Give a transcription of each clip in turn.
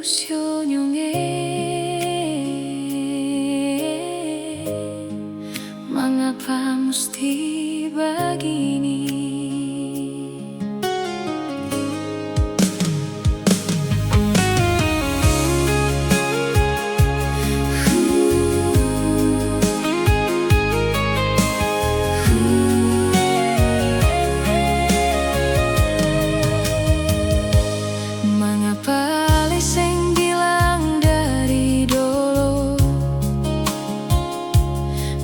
Syonyonge mengapa mesti begini?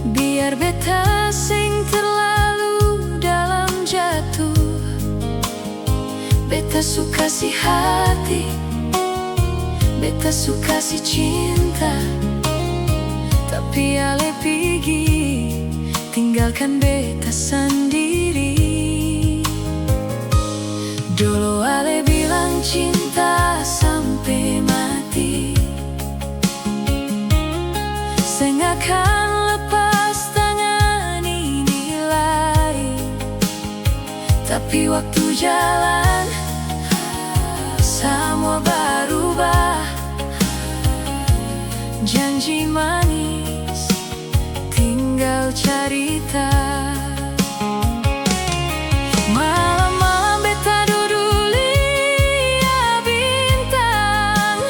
Biar beta sing terlalu dalam jatuh, beta suka si hati, beta suka si cinta, tapi ale pergi tinggalkan beta sendiri. Dulu ale bilang cinta sampai mati, sengakan tapi waktu jalan, semua berubah. Janji manis tinggal cerita. Malam-malam beta duduk lihat bintang,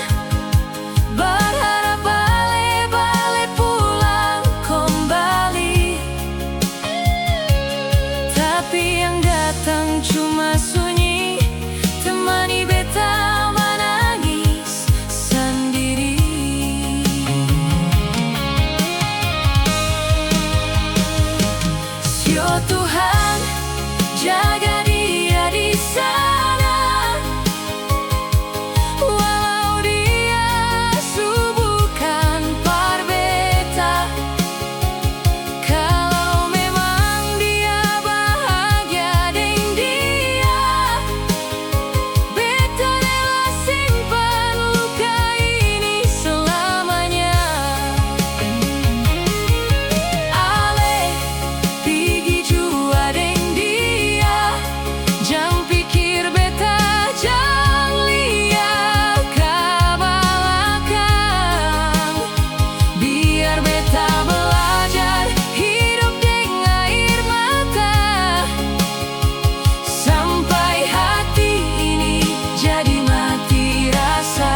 berharap balik pulang kembali. Tapi yang datang cuma sunyi, temani beta menangis sendiri. Sio Tuhan, jaga dia di sana, walau dia subuhkan par beta. Kalau memang dia bahagia dengan dia, beta rela simpan luka ini selamanya. Ale pergi jua dengan dia, jangan pikir beta jangan lihat ke belakang. Biar beta belajar hidup dengan air mata, sampai hati ini jadi mati rasa.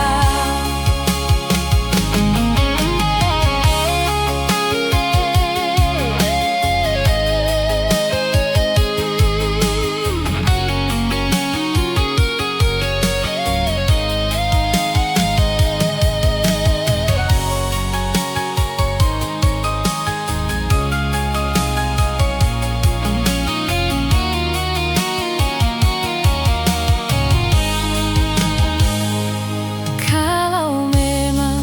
Kalau memang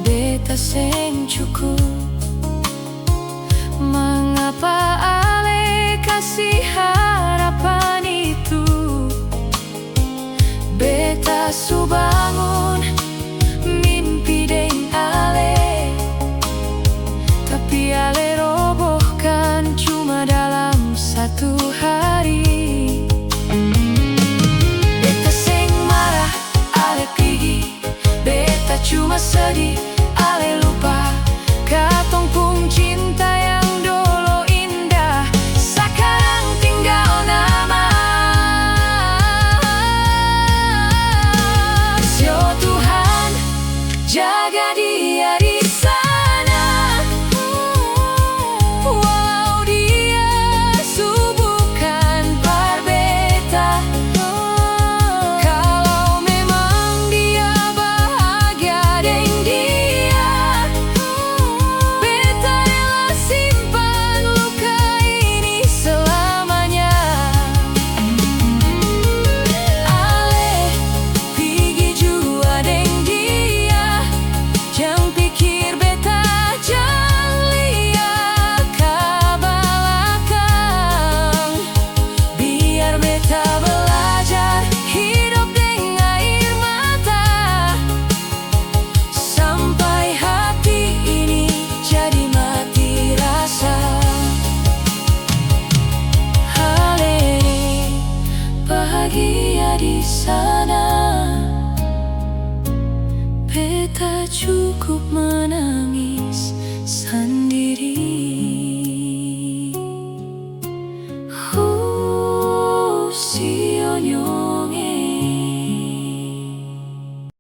beta seng cukup, mengapa ale kasih harapan itu? Beta su bangun mimpi deng ale, tapi ale robohkan cuma dalam satu hari. Beta seng marah, ale pergi, beta cuma sedih, ale lupa katong pung cinta yang dulu indah, sekarang tinggal nama. Sio Tuhan, jaga dia di sana, walau dia subuhkan par beta. Kalau memang dia bahagia dengan dia, beta rela simpan luka ini selamanya. Ale pergi jua dengan dia, jangan pikir beta jangan lihat ke belakang. Biar beta belajar hidup dengan air mata, sampai hati ini jadi mati rasa. Ale bahagia di sana, beta cukup menangis sendiri. Oh, si onyo